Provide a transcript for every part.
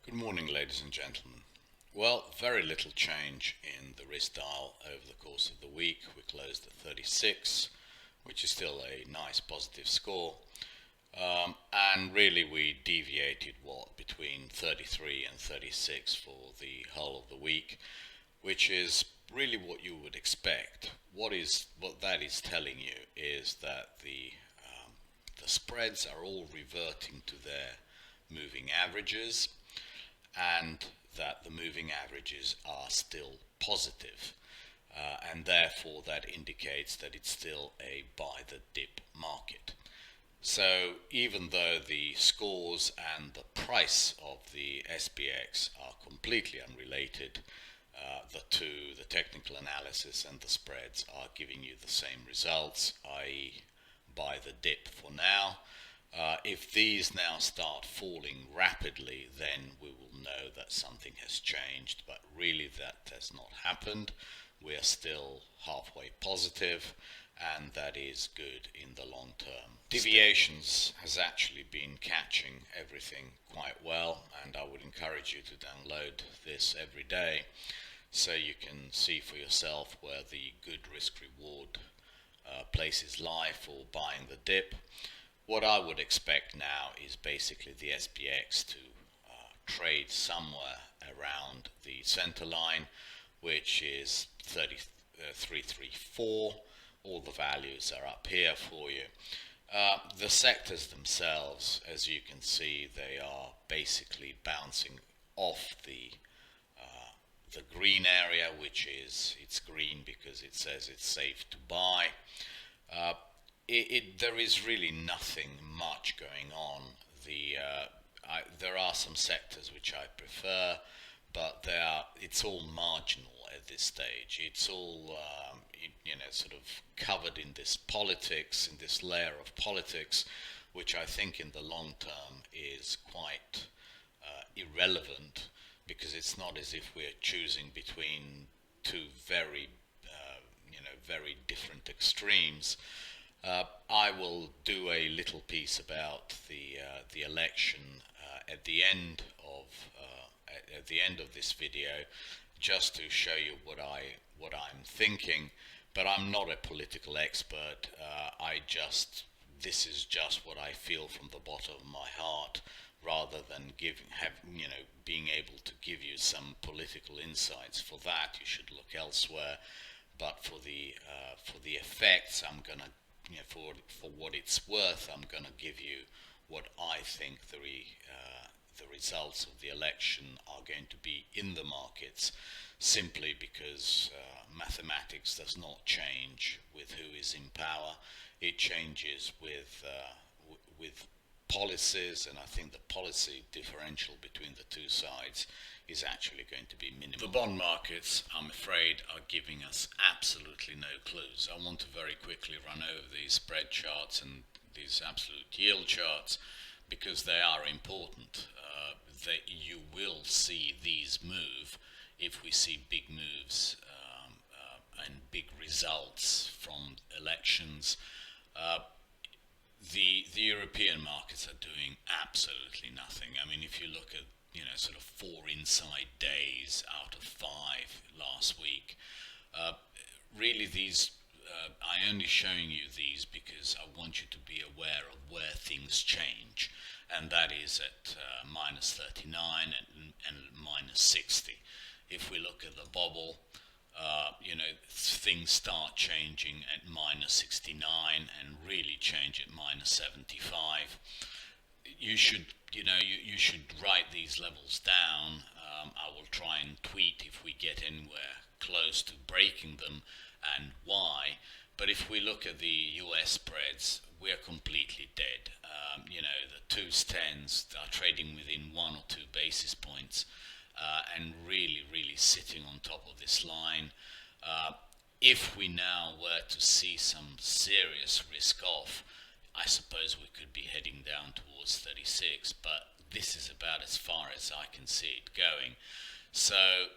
Good morning, ladies and gentlemen. Well, very little change in the risk dial over the course of the week. We closed at 36, which is still a nice positive score. And really, we deviated between 33 and 36 for the whole of the week, which is really what you would expect. What that is telling you is that the spreads are all reverting to their moving averages, and that the moving averages are still positive. And therefore that indicates that it's still a buy the dip market. So even though the scores and the price of the SPX are completely unrelated, the technical analysis and the spreads are giving you the same results, i.e. buy the dip for now. If these now start falling rapidly, then we will know that something has changed, but really that has not happened. We are still halfway positive, and that is good in the long term. Deviations has actually been catching everything quite well, and I would encourage you to download this every day so you can see for yourself where the good risk reward places lie for buying the dip. What I would expect now is basically the SPX to trade somewhere around the center line, which is 3334. All the values are up here for you. The sectors themselves, as you can see, they are basically bouncing off the green area, which is, it's green because it says it's safe to buy. There is really nothing much going on. There are some sectors which I prefer, but it's all marginal at this stage. It's all sort of covered in this politics, in this layer of politics, which I think in the long term is quite irrelevant, because it's not as if we're choosing between two very different extremes. I will do a little piece about the election at the end of this video, just to show you what I'm thinking. But I'm not a political expert. This is just what I feel from the bottom of my heart, rather than being able to give you some political insights. For that, you should look elsewhere. But for the effects, I'm gonna, for what it's worth, I'm gonna give you what I think the results of the election are going to be in the markets, simply because mathematics does not change with who is in power. It changes with policies, and I think the policy differential between the two sides is actually going to be minimal. The bond markets, I'm afraid, are giving us absolutely no clues. I want to very quickly run over these spread charts and these absolute yield charts, because they are important. You will see these move if we see big moves and big results from elections. The European markets are doing absolutely nothing. I mean, if you look at sort of 4 inside days out of 5 last week, really these I only showing you these because I want you to be aware of where things change, and that is at minus 39 and minus 60. If we look at the bubble, things start changing at minus 69 and really change at minus 75. You should write these levels down. I will try and tweet if we get anywhere close to breaking them and why. But if we look at the US spreads, we're completely dead. The 2s10s are trading within 1 or 2 basis points, and really sitting on top of this line. If we now were to see some serious risk off, I suppose we could be heading down towards 36, but this is about as far as I can see it going. So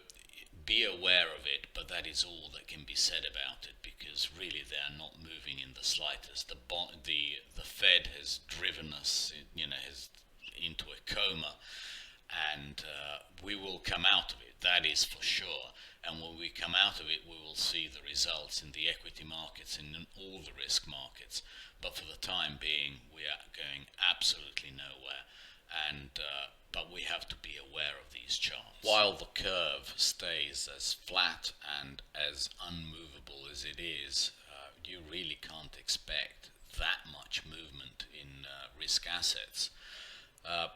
be aware of it, but that is all that can be said about it, because really they are not moving in the slightest. The Fed has driven us, into a coma, and we will come out of it, that is for sure. And when we come out of it, we will see the results in the equity markets and in all the risk markets. But for the time being, we are going absolutely nowhere. And but we have to be aware of these charts. While the curve stays as flat and as unmovable as it is, you really can't expect that much movement in risk assets. I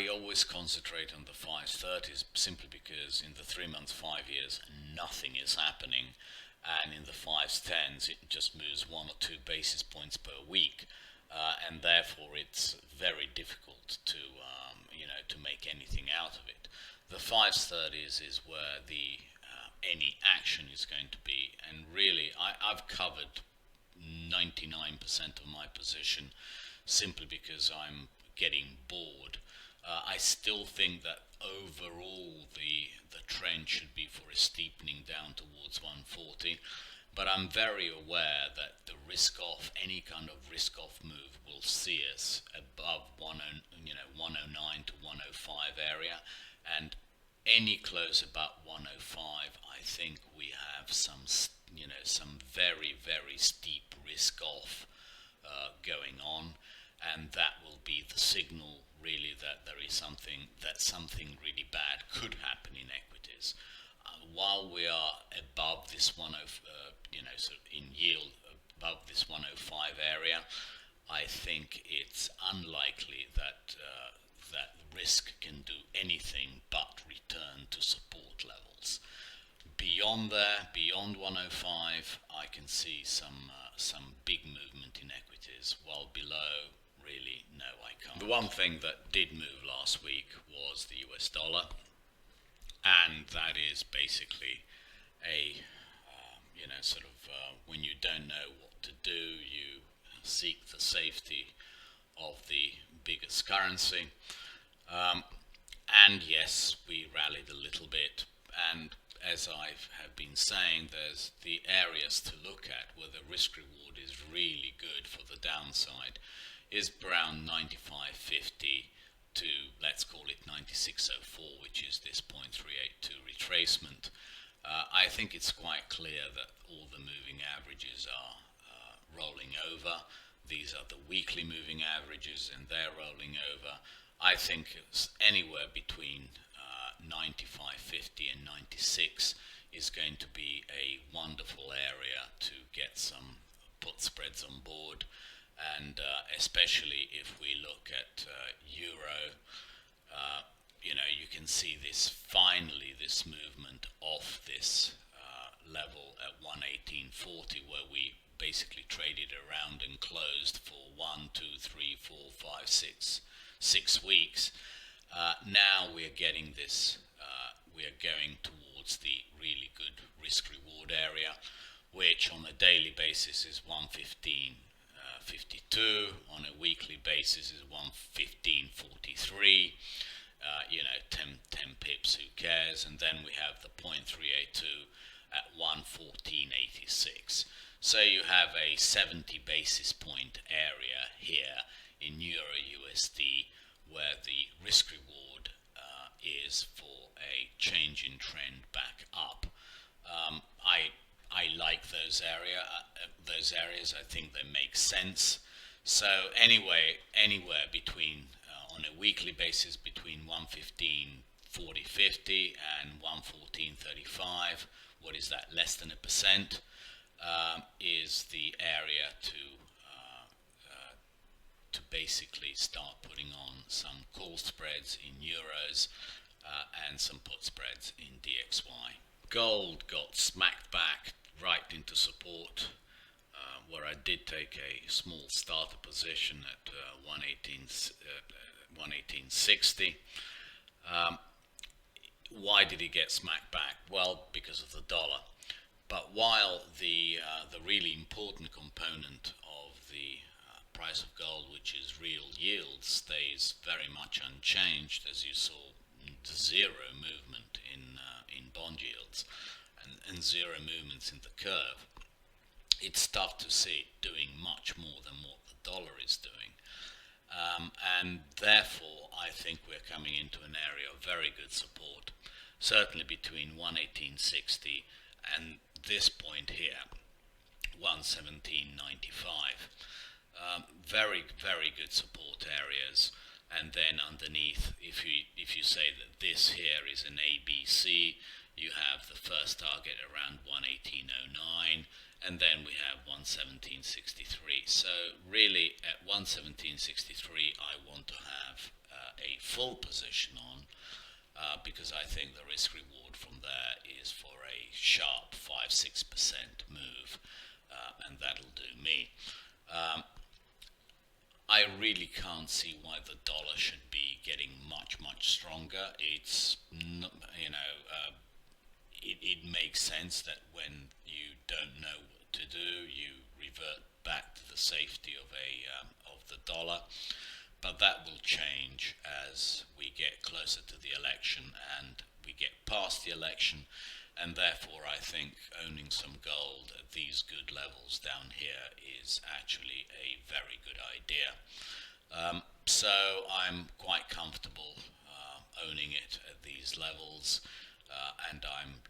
always concentrate on the 530s simply because in the 3 months, 5 years, nothing is happening. And in the 5s, 10s, it just moves 1 or 2 basis points per week. And therefore it's very difficult to make anything out of it. The 530s is where the any action is going to be. And really, I've covered 99% of my position simply because I'm getting bored. I still think that overall the trend should be for a steepening down towards 140, but I'm very aware that the risk off, any kind of risk off move will see us above 109 to 105 area, and any close about 105, I think we have some very, very steep risk off going on, and that will be the signal really that there is something really bad could happen in equities. While we are above this 10, sort of in yield above this 105 area, I think it's unlikely that that risk can do anything but return to support levels. Beyond there, beyond 105, I can see some big movement in equities, while below, really, no, I can't. The one thing that did move last week was the US dollar, and that is basically a, when you don't know what to do, you seek the safety of the biggest currency. And yes, we rallied a little bit, and as I have been saying, there's the areas to look at where the risk reward is really good for the downside is around 95.50 to, let's call it 96.04, which is this 0.382 retracement. I think it's quite clear that all the moving averages are rolling over. These are the weekly moving averages, and they're rolling over. I think it's anywhere between 95.50 and 96 is going to be a wonderful area to get some put spreads on board, and especially if we look at euro, you can see this movement off this level at 118.40, where we basically traded around and closed for 1, 2, 3, 4, 5, 6 weeks. Now we're getting this, we are going towards the really good risk reward area, which on a daily basis is 115.52, on a weekly basis is 115.43. 10 pips, who cares? And then we have the 0.382 at 114.86. So you have a 70 basis point area here in Euro USD where the risk reward is for a change in trend back up. I like those areas. I think they make sense. So anyway, anywhere between on a weekly basis between 115.40.50 and 114.35, what is that, less than 1%, is the area to basically start putting on some call spreads in euros and some put spreads in DXY. Gold got smacked back right into support, where I did take a small starter position at 118.60. Why did it get smacked back? Well, because of the dollar. But while the really important component of the price of gold, which is real yield, stays very much unchanged, as you saw, zero movement in bond yields and zero movements in the curve, it's tough to see it doing much more than what the dollar is doing. And therefore, I think we're coming into an area of very good support, certainly between 118.60 and this point here, 117.95. Very, very good support areas. And then underneath, if you say that this here is an ABC, you have the first target around 118.09, and then we have 117.63. So really at 117.63 I want to have a full position on, because I think the risk reward from there is for a sharp 5-6% move, and that'll do me. I really can't see why the dollar should be getting much stronger. It's it makes sense that when you don't know what to do, you revert back to the safety of the dollar. But that will change as we get closer to the election and we get past the election, and therefore I think owning some gold at these good levels down here is actually a very good idea. So I'm quite comfortable owning it at these levels, and I'm,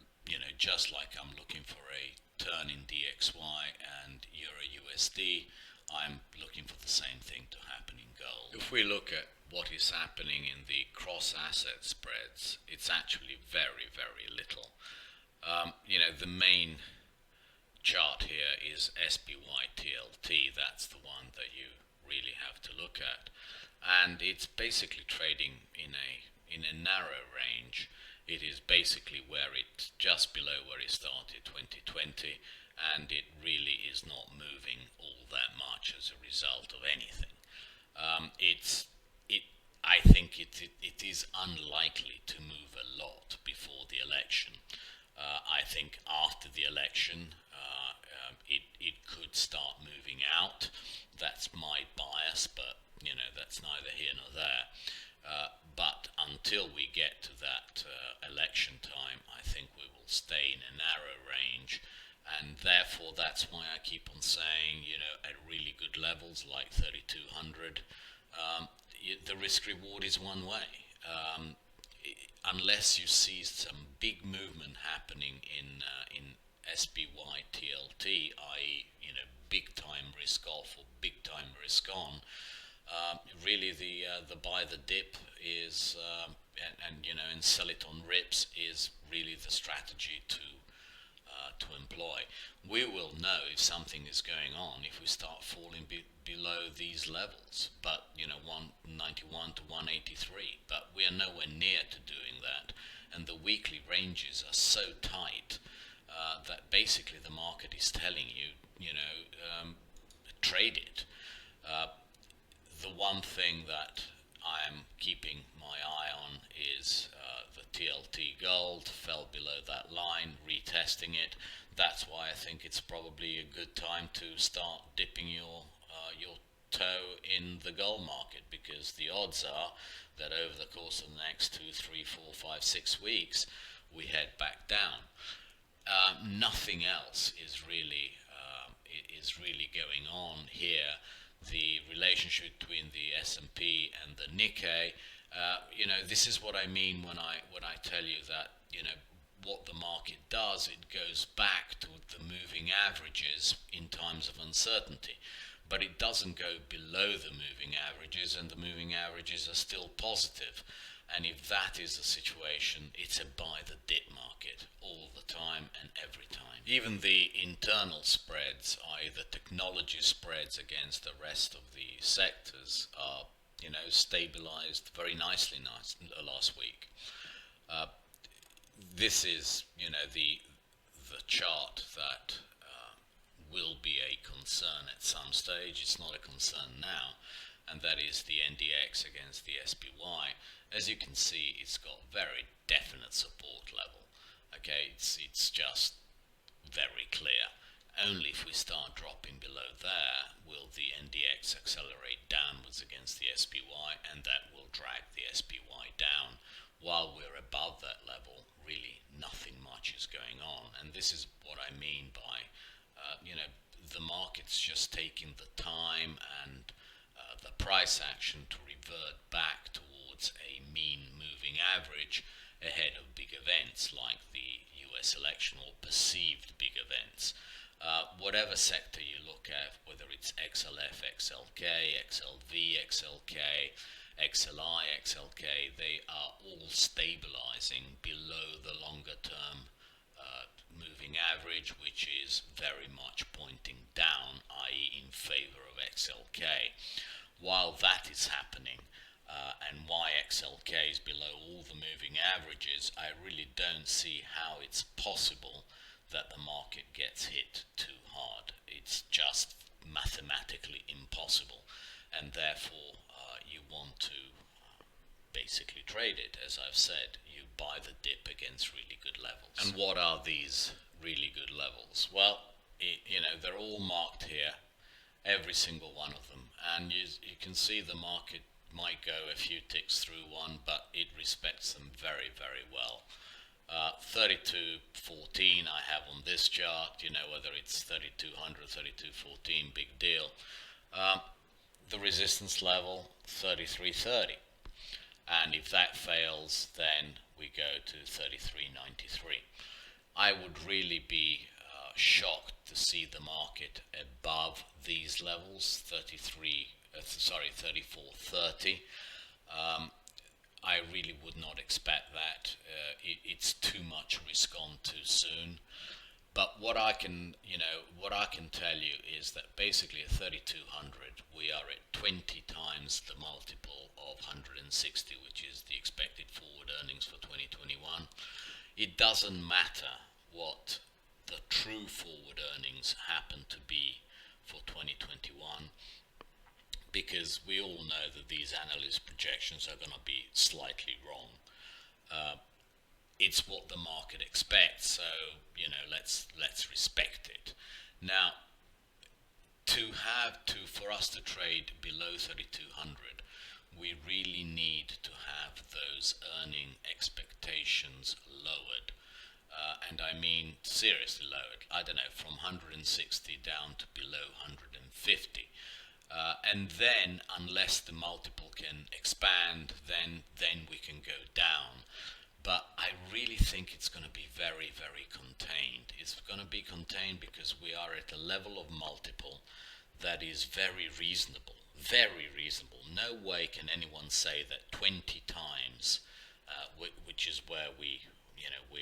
just like I'm looking for a turn in DXY and Euro USD, I'm looking for the same thing to happen in gold. If we look at what is happening in the cross asset spreads, it's actually very little. The main chart here is SPY TLT. That's the one that you really have to look at, and it's basically trading in a narrow range. It is basically where it's just below where it started 2020, and it really is not moving all that much as a result of anything. I think it is unlikely to move a lot before the election. I think after the election, it could start moving out. That's my bias, but that's neither here nor there. But until we get to that election time, I think we will stay in a narrow range, and therefore that's why I keep on saying, at really good levels like 3200, the risk reward is one way. Unless you see some big movement happening in SPY TLT, i.e., big time risk off or big time risk on, really the buy the dip is and sell it on rips is really the strategy to employ. We will know if something is going on if we start falling below these levels, but 191 to 183, but we are nowhere near to doing that, and the weekly ranges are so tight that basically the market is telling you, trade it. The one thing that I am keeping my eye on is the TLT gold fell below that line, retesting it. That's why I think it's probably a good time to start dipping your toe in the gold market, because the odds are that over the course of the next 2, 3, 4, 5, 6 weeks we head back down. Nothing else is really going on here. The relationship between the S&P and the Nikkei, this is what I mean when I tell you that what the market does, it goes back to the moving averages in times of uncertainty, but it doesn't go below the moving averages, and the moving averages are still positive. And if that is the situation, it's a buy the dip market all the time and every time. Even the internal spreads, i.e. the technology spreads against the rest of the sectors, are stabilized very nicely last week. This is the chart that will be a concern at some stage. It's not a concern now, and that is the NDX against the SPY. As you can see, it's got very definite support level. Okay, it's just very clear. Only if we start dropping below there will the NDX accelerate downwards against the SPY, and that will drag the SPY down. While we're above that level, really nothing much is going on, and this is what I mean by the market's just taking the time and the price action to revert back towards towards a mean moving average ahead of big events like the US election or perceived big events. Whatever sector you look at, whether it's XLF, XLK, XLV, XLK, XLI, XLK, they are all stabilizing below the longer term moving average, which is very much pointing down, i.e. in favor of XLK. While that is happening, and why XLK is below all the moving averages, I really don't see how it's possible that the market gets hit too hard. It's just mathematically impossible, and therefore you want to basically trade it. As I've said, you buy the dip against really good levels. And what are these really good levels? Well, they're all marked here, every single one of them, and you can see the market might go a few ticks through one, but it respects them very, very well. 32.14 I have on this chart, whether it's 3200, 32.14, big deal. The resistance level, 33.30. And if that fails, then we go to 33.93. I would really be shocked to see the market above these levels, 34.30. I really would not expect that. It's too much risk on too soon. But what I can tell you is that basically at 3200 we are at 20 times the multiple of 160, which is the expected forward earnings for 2021. It doesn't matter what the true forward earnings happen to be for 2021, because we all know that these analyst projections are going to be slightly wrong. It's what the market expects, so let's respect it. Now, for us to trade below 3200, we really need to have those earning expectations lowered, and I mean seriously lowered. I don't know, from 160 down to below 150. And then, unless the multiple can expand, then we can go down. But I really think it's going to be very, very contained. It's going to be contained because we are at a level of multiple that is very reasonable. Very reasonable. No way can anyone say that 20 times, which is where we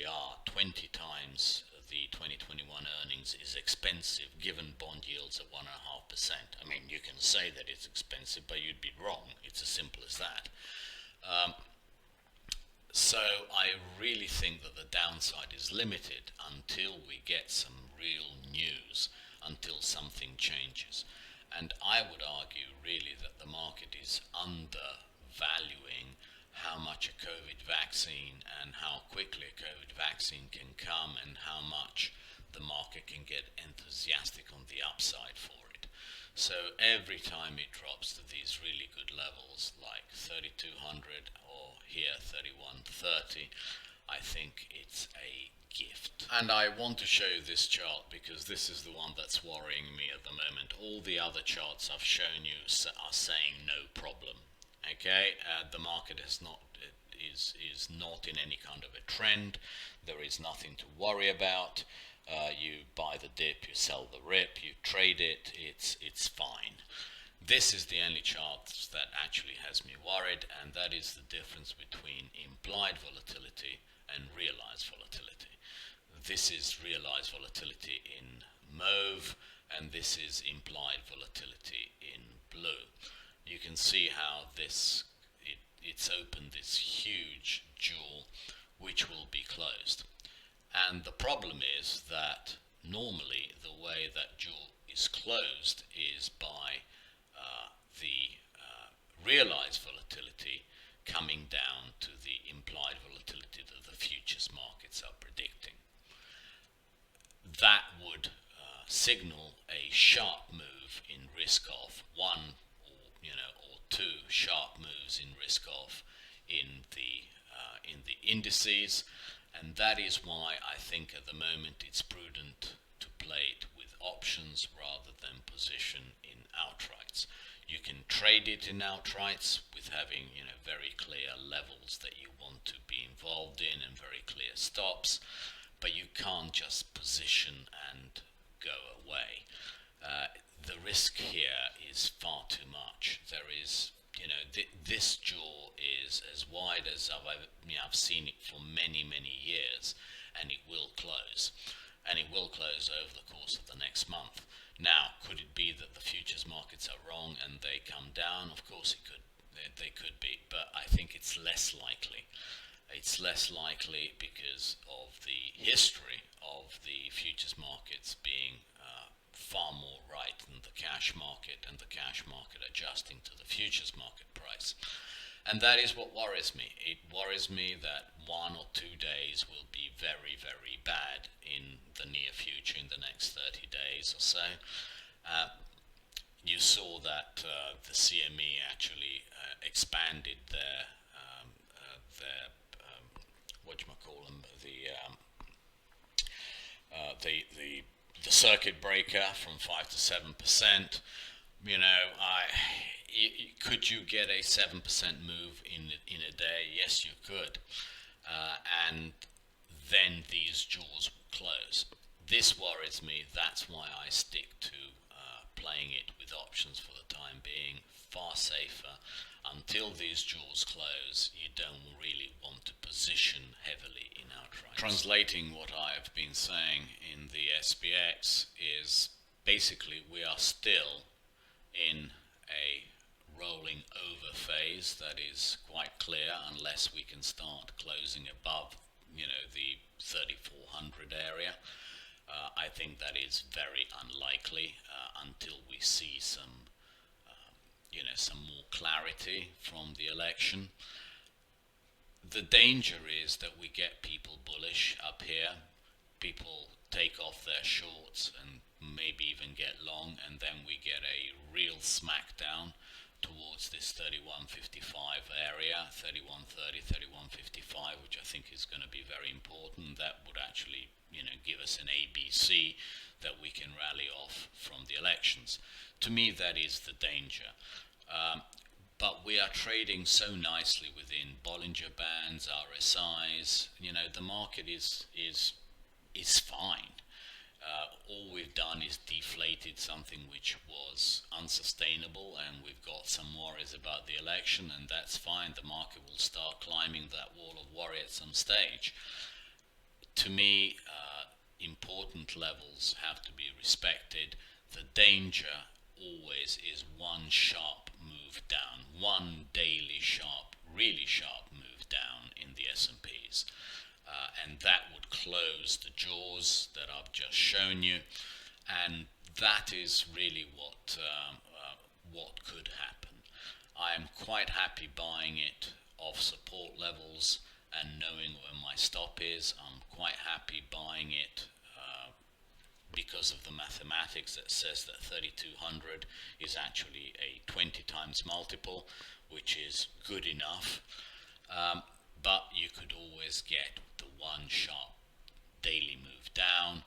are, 20 times the 2021 earnings is expensive given bond yields at 1.5%. I mean, you can say that it's expensive, but you'd be wrong. It's as simple as that. So I really think that the downside is limited until we get some real news, until something changes. And I would argue really that the market is undervaluing how much a COVID vaccine and how quickly a COVID vaccine can come and how much the market can get enthusiastic on the upside for it. So every time it drops to these really good levels like 3200 or here 3130, I think it's a gift. And I want to show you this chart because this is the one that's worrying me at the moment. All the other charts I've shown you are saying no problem. Okay, the market is not in any kind of a trend. There is nothing to worry about. You buy the dip, you sell the rip, you trade it. It's fine. This is the only chart that actually has me worried, and that is the difference between implied volatility and realized volatility. This is realized volatility in mauve, and this is implied volatility in blue. You can see how it's opened this huge jewel which will be closed. And the problem is that normally the way that jewel is closed is by the realized volatility coming down to the implied volatility that the futures markets are predicting. That would signal a sharp move in risk off, one or two sharp moves in risk off in the indices, and that is why I think at the moment it's prudent to play it with options rather than position in outrights. You can trade it in outrights with with having, very clear levels that you want to be involved in and very clear stops, but you can't just position and go away. The risk here is far too much. There is, this jaw is as wide as I've seen it for many, many years, and it will close. And it will close over the course of the next month. Now, could it be that the futures markets are wrong and they come down? Of course it could. They could be, but I think it's less likely. It's less likely because of the history of the futures markets being far more right than the cash market, and the cash market adjusting to the futures market price. And that is what worries me. It worries me that 1 or 2 days will be very, very bad in the near future, in the next 30 days or so. You saw that the CME actually expanded their whatchamacallem, the circuit breaker from 5 to 7%. Could you get a 7% move in a day? Yes, you could. And then these jaws will close. This worries me. That's why I stick to playing it with options for the time being. Far safer. Until these jaws close, you don't really want to position heavily in outright. Translating what I've been saying in the SPX is basically we are still in a rolling over phase that is quite clear, unless we can start closing above, the 3400 area. I think that is very unlikely until we see some more clarity from the election. The danger is that we get people bullish up here. People take off their shorts and maybe even get long, and then we get a real smackdown towards this 3155 area, 3130, 3155, which I think is going to be very important. That would actually, give us an ABC that we can rally off from the elections. To me, that is the danger. But we are trading so nicely within Bollinger Bands, RSIs. The market is fine. All we've done is deflated something which was unsustainable, and we've got some worries about the election, and that's fine. The market will start climbing that wall of worry at some stage. To me, important levels have to be respected. The danger always is one sharp move down, one daily sharp, really sharp move down in the S&Ps. And that would close the jaws that I've just shown you, and that is really what could happen. I am quite happy buying it off support levels and knowing where my stop is. I'm quite happy buying it because of the mathematics that says that 3200 is actually a 20 times multiple, which is good enough. But you could always get the one sharp daily move down,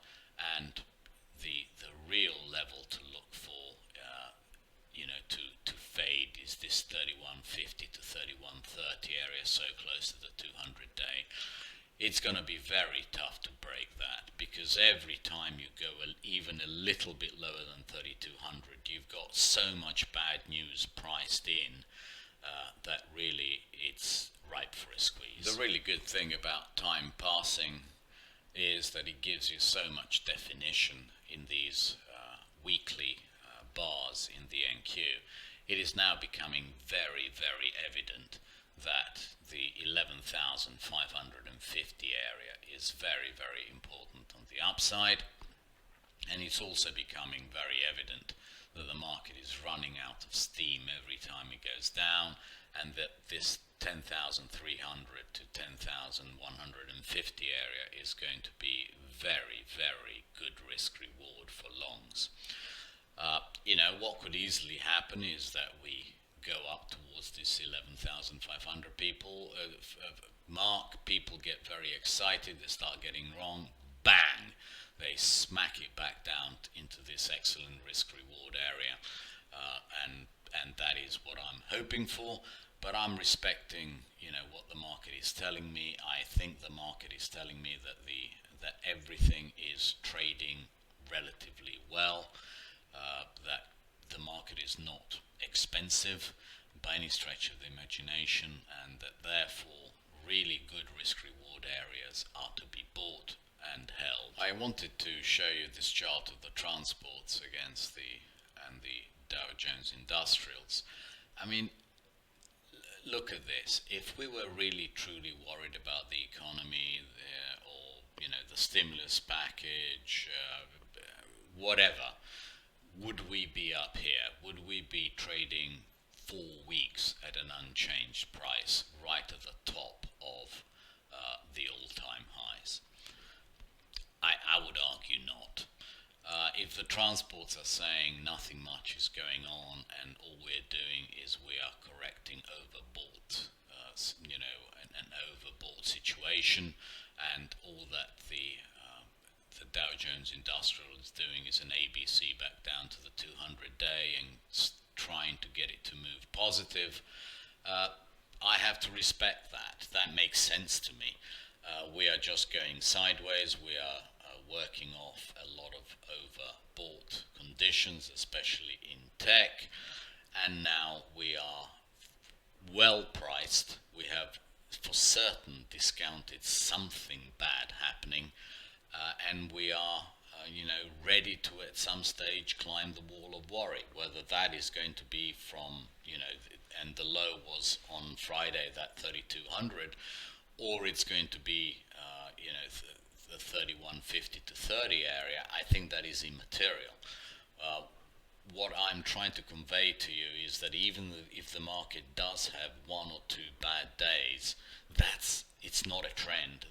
and the real level to look for, to fade is this 3150 to 3130 area, so close to the 200 day. It's going to be very tough to break that, because every time you go even a little bit lower than 3200, you've got so much bad news priced in that really it's ripe for a squeeze. The really good thing about time passing is that it gives you so much definition in these weekly bars in the NQ. It is now becoming very, very evident that the 11,550 area is very, very important on the upside, and it's also becoming very evident that the market is running out of steam every time it goes down, and that this 10,300 to 10,150 area is going to be very, very good risk reward for longs. What could easily happen is that we go up towards this 11,500 mark. People get very excited, they start getting wrong, bang, they smack it back down into this excellent risk reward area, and that is what I'm hoping for. but I'm respecting, what the market is telling me. I think the market is telling me that everything is trading relatively well, that the market is not expensive by any stretch of the imagination, and that therefore really good risk reward areas are to be bought and held. I wanted to show you this chart of the transports against the Dow Jones Industrials. I mean, look at this. If we were really truly worried about the economy, or the stimulus package, whatever, would we be up here? Would we be trading 4 weeks at an unchanged price, right at the top of the all-time highs? I would argue not. If the transports are saying nothing much is going on and all we're doing is we are correcting overbought, an overbought situation, and all that the Dow Jones Industrial is doing is an ABC back down to the 200-day and trying to get it to move positive, I have to respect that. That makes sense to me. We are just going sideways. We are working off a lot of overbought conditions, especially in tech, and now we are well priced. We have for certain discounted something bad happening, and we are ready to at some stage climb the wall of worry. Whether that is going to be from, and the low was on Friday, that 3200, or it's going to be the 3150 to 30 area, I think that is immaterial. What I'm trying to convey to you is that even if the market does have one or two bad days, it's not a trend.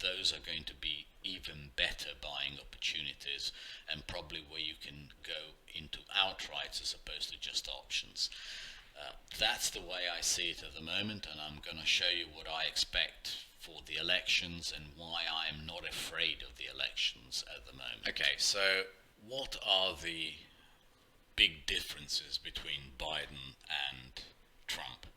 Those are going to be even better buying opportunities, and probably where you can go into outrights as opposed to just options. That's the way I see it at the moment, and I'm going to show you what I expect for the elections and why I am not afraid of the elections at the moment. Okay, so what are the big differences between Biden and Trump?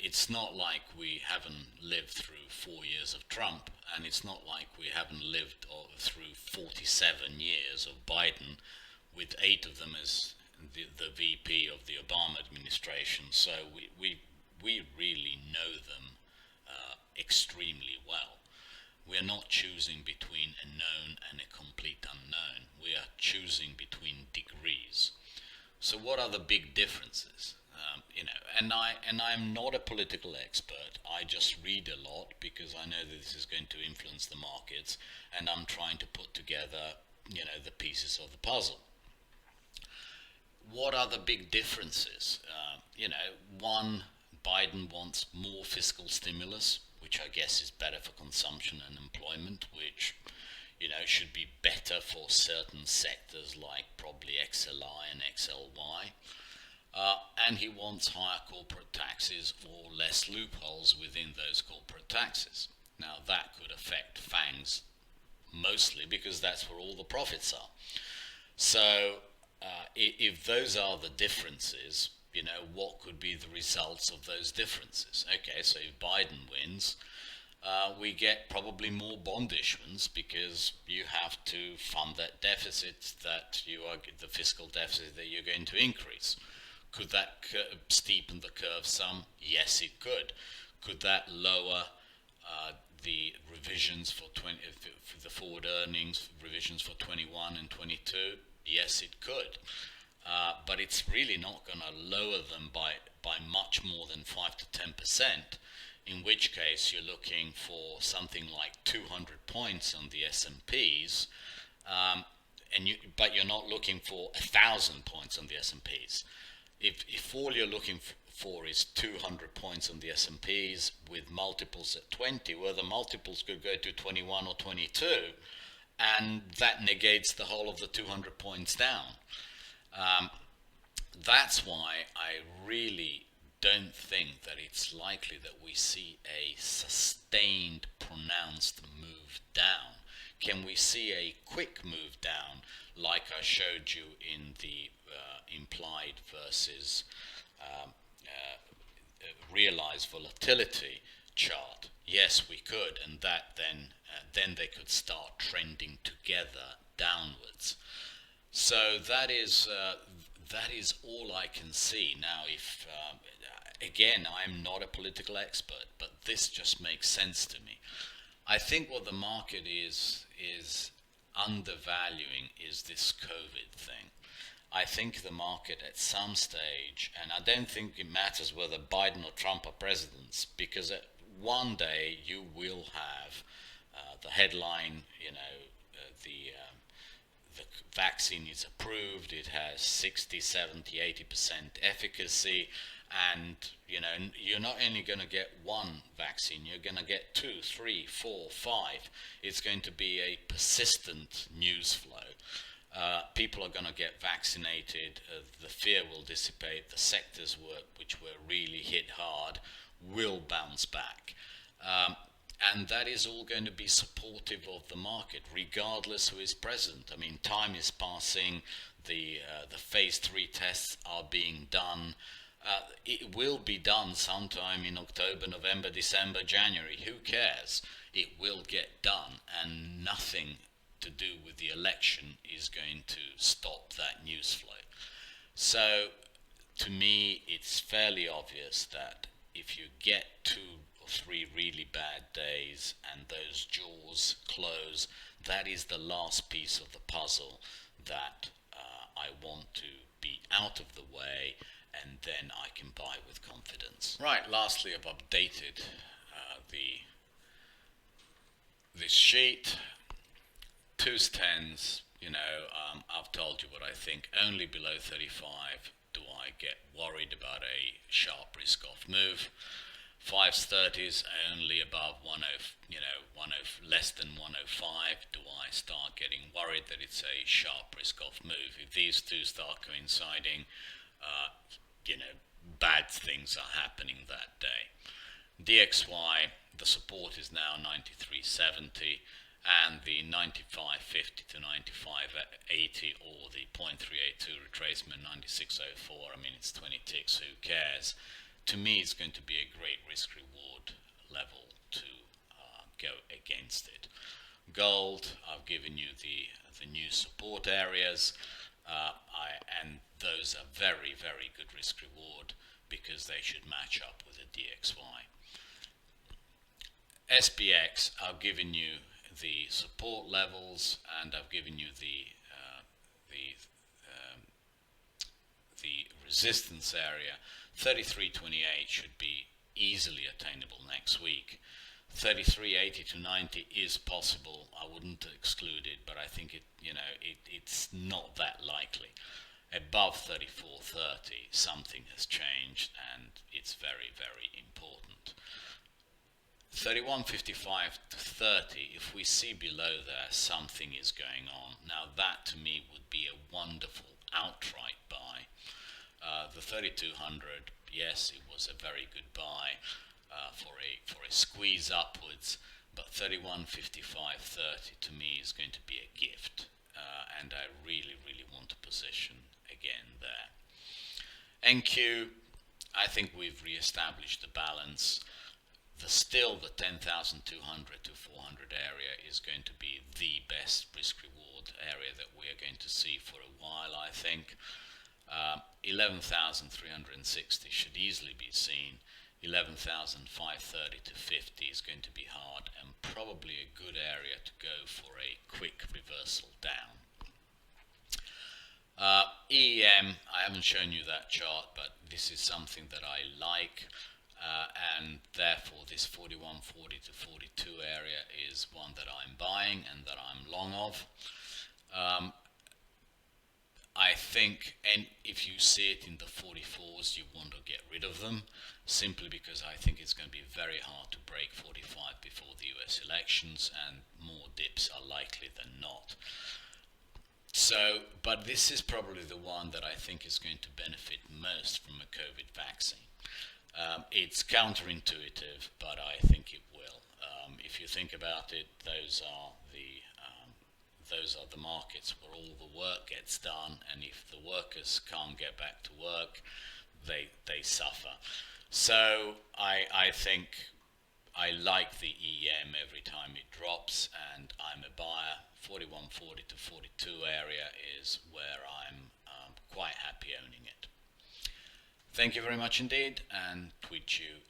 It's not like we haven't lived through 4 years of Trump, and it's not like we haven't lived through 47 years of Biden, with 8 of them as the VP of the Obama administration. So we really know them extremely well. We are not choosing between a known and a complete unknown. We are choosing between degrees. So what are the big differences? And I'm not a political expert. I just read a lot because I know that this is going to influence the markets, and I'm trying to put together, the pieces of the puzzle. What are the big differences? One, Biden wants more fiscal stimulus, which I guess is better for consumption and employment, which should be better for certain sectors like probably XLI and XLY. And he wants higher corporate taxes or less loopholes within those corporate taxes. Now that could affect FANGs mostly because that's where all the profits are. So if those are the differences, what could be the results of those differences? Okay, so if Biden wins, we get probably more bond issuance because you have to fund that deficit the fiscal deficit that you're going to increase. Could that steepen the curve some? Yes, it could. Could that lower the revisions for the forward earnings revisions for 21 and 22? Yes, it could. But it's really not going to lower them by much more than 5 to 10%, in which case you're looking for something like 200 points on the S&Ps, but you're not looking for 1,000 points on the S&Ps. If all you're looking for is 200 points on the S&Ps with multiples at 20, well, the multiples could go to 21 or 22, and that negates the whole of the 200 points down. That's why I really don't think that it's likely that we see a sustained, pronounced move down. Can we see a quick move down like I showed you in the implied versus realized volatility chart, yes, we could, and then they could start trending together downwards. So that is all I can see now. If again, I'm not a political expert, but this just makes sense to me. I think what the market is undervaluing is this COVID thing. I think the market at some stage, and I don't think it matters whether Biden or Trump are presidents, because one day you will have the headline, the vaccine is approved, it has 60, 70, 80% efficacy, and you're not only going to get one vaccine, you're going to get two, three, four, five. It's going to be a persistent news flow. People are going to get vaccinated, the fear will dissipate, the sectors which were really hit hard will bounce back. And that is all going to be supportive of the market, regardless who is president. I mean, time is passing, the phase 3 tests are being done. It will be done sometime in October, November, December, January. Who cares? It will get done, and nothing to do with the election is going to stop that news flow. So, to me, it's fairly obvious that if you get 2 or 3 really bad days and those jaws close, that is the last piece of the puzzle that I want to be out of the way, and then I can buy with confidence. Right, lastly, I've updated this sheet. 2s, 10s, I've told you what I think. Only below 35 do I get worried about a sharp risk-off move. 5s, 30s, only above 10, less than 105 do I start getting worried that it's a sharp risk-off move. If these two start coinciding, bad things are happening that day. DXY, the support is now 93.70, and the 95.50 to 95.80, or the 0.382 retracement 96.04. I mean, it's 20 ticks, who cares? To me, it's going to be a great risk-reward level to go against it. Gold, I've given you the new support areas, and those are very, very good risk-reward because they should match up with the DXY. SPX, I've given you the support levels, and I've given you the resistance area. 33.28 should be easily attainable next week. 33.80 to 90 is possible. I wouldn't exclude it, but I think it's not that likely. Above 34.30, something has changed, and it's very, very important. 31.55 to 30, if we see below there something is going on, now that to me would be a wonderful outright buy. The 3200, yes, it was a very good buy for a squeeze upwards, but 31.55.30 to me is going to be a gift, and I really, really want to position again there. NQ, I think we've re-established the balance. Still the 10,200 to 400 area is going to be the best risk-reward area that we are going to see for a while, I think. 11,360 should easily be seen. 11,530 to 50 is going to be hard, and probably a good area to go for a quick reversal down. EM, I haven't shown you that chart, but this is something that I like, and therefore this 41.40 to 42 area is one that I'm buying and that I'm long of. I think, and if you see it in the 44s, you want to get rid of them, simply because I think it's going to be very hard to break 45 before the US elections, and more dips are likely than not. So, but this is probably the one that I think is going to benefit most from a COVID vaccine. It's counterintuitive, but I think it will. If you think about it, those are the markets where all the work gets done, and if the workers can't get back to work, they suffer. So I think I like the EM every time it drops, and I'm a buyer. 41.40 to 42 area is where I'm quite happy owning it. Thank you very much indeed, and tweet you